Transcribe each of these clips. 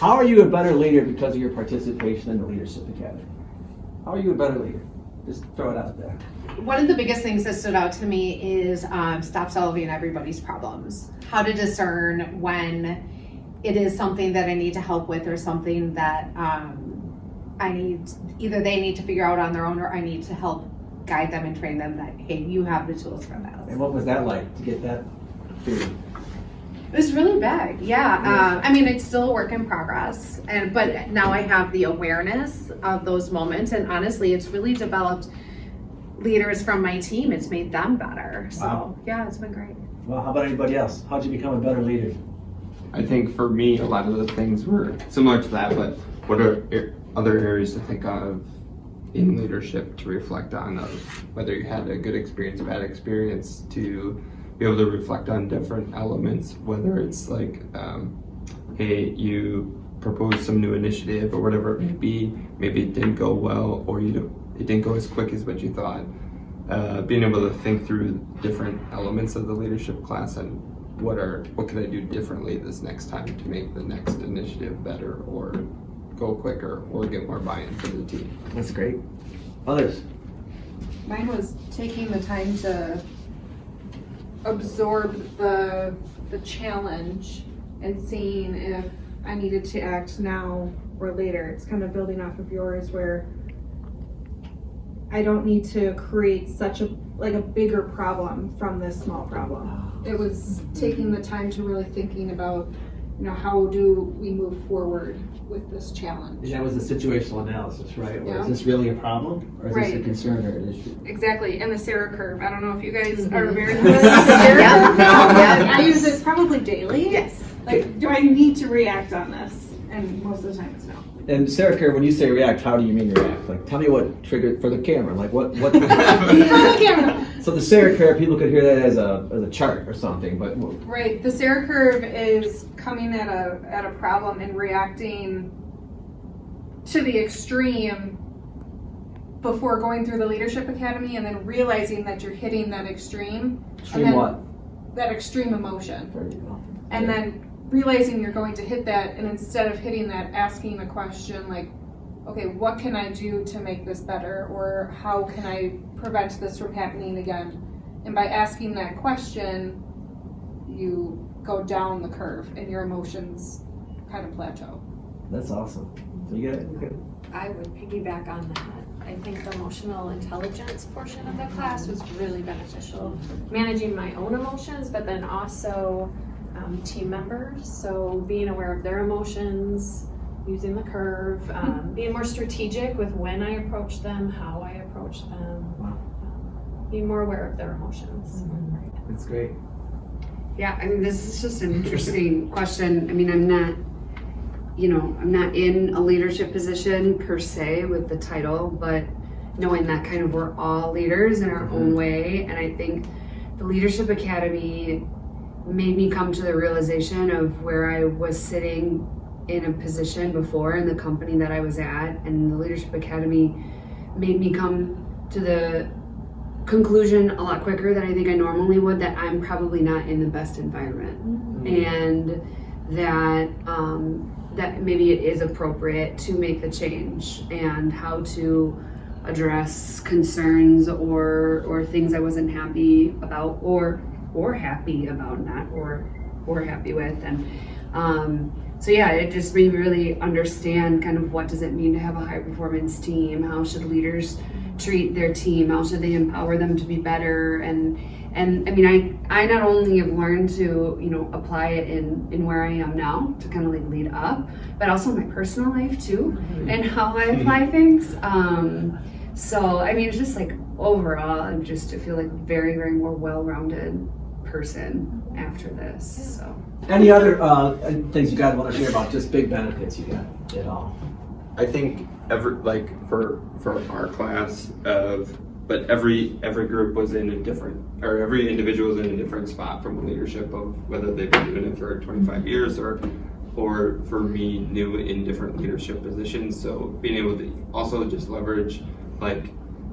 How are you a better leader because of your participation in the Leadership Academy? How are you a better leader? Just throw it out there. One of the biggest things that stood out to me is stop solving everybody's problems. How to discern when it is something that I need to help with or something that either they need to figure out on their own or I need to help guide them and train them that, hey, you have the tools for this. And what was that like to get that feeling? It was really big, yeah. I mean, it's still a work in progress, but now I have the awareness of those moments, and honestly, it's really developed leaders from my team. It's made them better. So, wow. Yeah, it's been great. Well, how about anybody else? How'd you become a better leader? I think for me, a lot of the things were similar to that, but what are other areas to think of in leadership to reflect on of whether you had a good experience, bad experience, to be able to reflect on different elements, whether it's like, hey, you proposed some new initiative or whatever it may be, maybe it didn't go well or it didn't go as quick as what you thought. Being able to think through different elements of the leadership class and what could I do differently this next time to make the next initiative better or go quicker or get more buy-in from the team. That's great. Others? Mine was taking the time to absorb the challenge and seeing if I needed to act now or later. It's kind of building off of yours where I don't need to create such a bigger problem from this small problem. It was taking the time to really thinking about, how do we move forward with this challenge? And that was the situational analysis, right? Or Yeah. is this really a problem? Or is this a Right. concern or an issue? Exactly, and the Sarah curve. I don't know if you guys are very familiar with the Sarah curve. Yeah. I use it probably daily. Yes. Like, do I need to react on this? And most of the time it's no. And Sarah Kerr, when you say react, how do you mean react? Like, tell me what triggered for the camera. Like, what? For the camera. So the Sarah Kerr, people could hear that as a chart or something, but Right. The Sarah curve is coming at a problem and reacting to the extreme before going through the Leadership Academy, and then realizing that you're hitting that extreme. extreme and then what? That extreme emotion. There you go. And then realizing you're going to hit that, and instead of hitting that, asking the question like, okay, what can I do to make this better? Or how can I prevent this from happening again? And by asking that question, you go down the curve and your emotions kind of plateau. That's awesome. So you got it? Okay. I would piggyback on that. I think the emotional intelligence portion of the class was really beneficial. Managing my own emotions, but then also team members. So being aware of their emotions, using the curve, being more strategic with when I approach them, how I approach them, Wow. being more aware of their emotions. That's great. Yeah, I mean, this is just an interesting question. I mean, I'm not in a leadership position per se with the title, but knowing that kind of we're all leaders in our own way. And I think the Leadership Academy made me come to the realization of where I was sitting in a position before in the company that I was at. And the Leadership Academy made me come to the conclusion a lot quicker than I think I normally would, that I'm probably not in the best environment. And that maybe it is appropriate to make the change, and how to address concerns or things I wasn't happy about or happy about, not or happy with. And so yeah, it just made me really understand kind of what does it mean to have a high performance team, how should leaders treat their team, how should they empower them to be better. And I mean, I not only have learned to, apply it in where I am now to kind of like lead up, but also my personal life too, and how I apply things. So, I mean, it's just like overall, I feel like a very, very more well-rounded person after this, so. Any other things you guys want to share about just big benefits you got at all? I think for our class but every group was in a different, or every individual was in a different spot from a leadership of whether they've been doing it for 25 years or for me, new in different leadership positions. So being able to also just leverage like,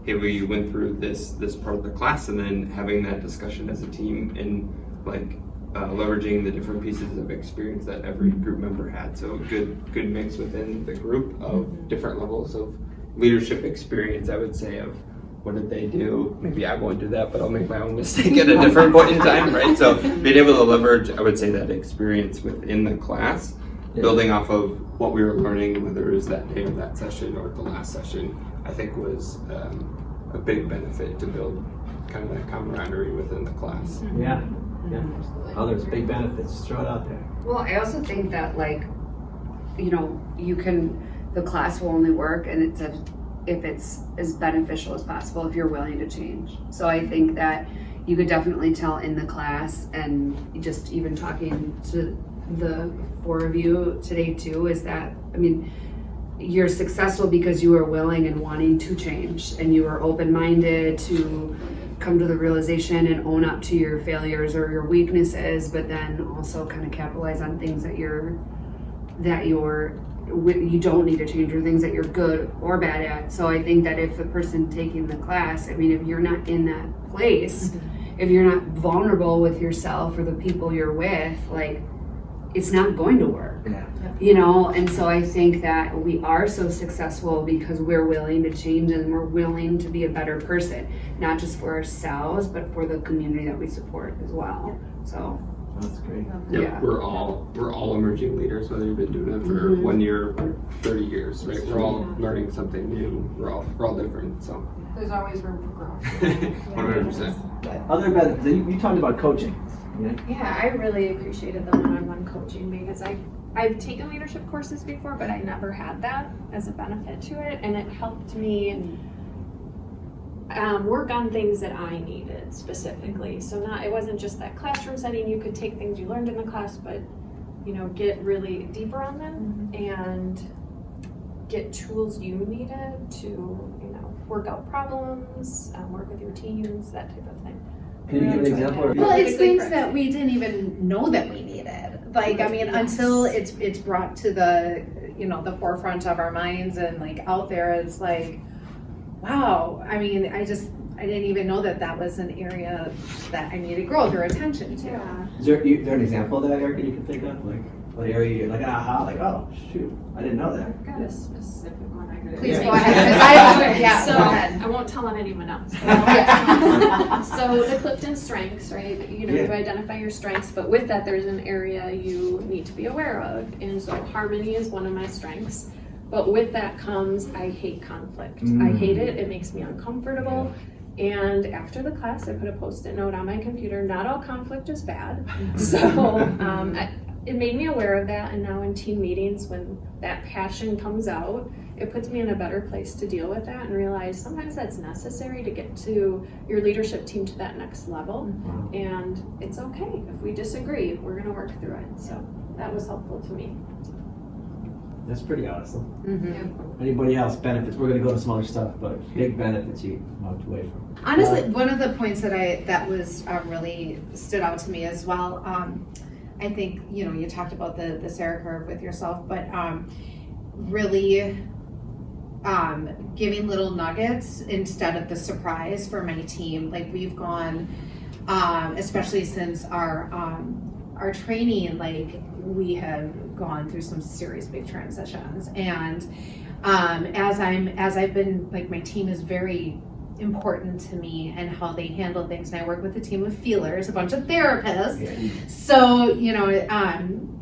hey, we went through this part of the class, and then having that discussion as a team and like leveraging the different pieces of experience that every group member had. So good mix within the group of different levels of leadership experience, I would say, of what did they do? Maybe I won't do that, but I'll make my own mistake at a different point in time, right? So being able to leverage, I would say, that experience within the class, building off of what we were learning, whether it was that day or that session or the last session, I think was a big benefit to build kind of that camaraderie within the class. Yeah. Oh, there's big benefits. Just throw it out there. Well, I also think that, like, you know, the class will only work and if it's as beneficial as possible if you're willing to change. So I think that you could definitely tell in the class, and just even talking to the four of you today too, is that, I mean, you're successful because you are willing and wanting to change, and you are open-minded to come to the realization and own up to your failures or your weaknesses, but then also kind of capitalize on things that you don't need to change, or things that you're good or bad at. So I think that if the person taking the class, I mean, if you're not in that place, if you're not vulnerable with yourself or the people you're with, like, it's not going to work. Yeah. You know, and so I think that we are so successful because we're willing to change and we're willing to be a better person, not just for ourselves, but for the community that we support as well. So That's great. yeah. We're all emerging leaders, whether you've been doing it for 1 year or 30 years, right? We're all learning something new. We're all different, so. There's always room for growth. 100%. Other benefits. You talked about coaching. Yeah. Yeah, I really appreciated the one-on-one coaching because I've taken leadership courses before, but I never had that as a benefit to it, and it helped me work on things that I needed specifically. So it wasn't just that classroom setting. You could take things you learned in the class, but get really deeper on them and get tools you needed to work out problems, work with your teams, that type of thing. Can you give an example? Well, it's things that we didn't even know that we needed. Like, I mean, until it's brought to the the forefront of our minds and like out there, it's like, wow. I mean, I didn't even know that was an area that I needed growth or attention to. Yeah. Is there an example of that, Erica, you can think of? Like, what area you're like, aha, like, oh, shoot, I didn't know that. I've got a specific one I could. Please Yeah. go ahead. So Go ahead. I won't tell on anyone else. So the Clifton strengths, right? You identify your strengths, but with that, there's an area you need to be aware of. And so harmony is one of my strengths. But with that comes, I hate conflict. I hate it. It makes me uncomfortable. And after the class, I put a Post-it note on my computer. Not all conflict is bad. So it made me aware of that. And now in team meetings, when that passion comes out, it puts me in a better place to deal with that and realize sometimes that's necessary to get to your leadership team to that next level. And it's okay if we disagree, we're going to work through it. So that was helpful to me. That's pretty awesome. Mm-hmm. Anybody else? Benefits? We're going to go to some other stuff, but big benefits you walked away from. Honestly, one of the points that was really stood out to me as well. I think you talked about the Sarah curve with yourself, but really giving little nuggets instead of the surprise for my team. Like, we've gone, especially since our training, like, we have gone through some serious big transitions, and as I've been, like, my team is very important to me and how they handle things, and I work with a team of feelers, a bunch of therapists. So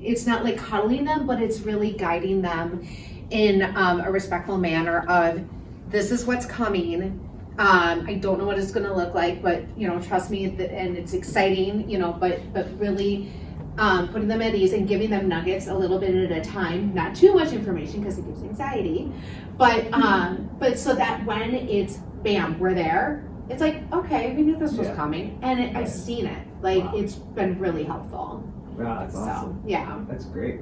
it's not like cuddling them, but it's really guiding them in a respectful manner of, this is what's coming. I don't know what it's going to look like, but trust me, and it's exciting, but really putting them at ease and giving them nuggets a little bit at a time, not too much information because it gives anxiety, but so that when it's bam, we're there, it's like, okay, we knew this was coming, and I've seen it. Like, it's been really helpful. Wow, that's awesome. So, yeah. That's great.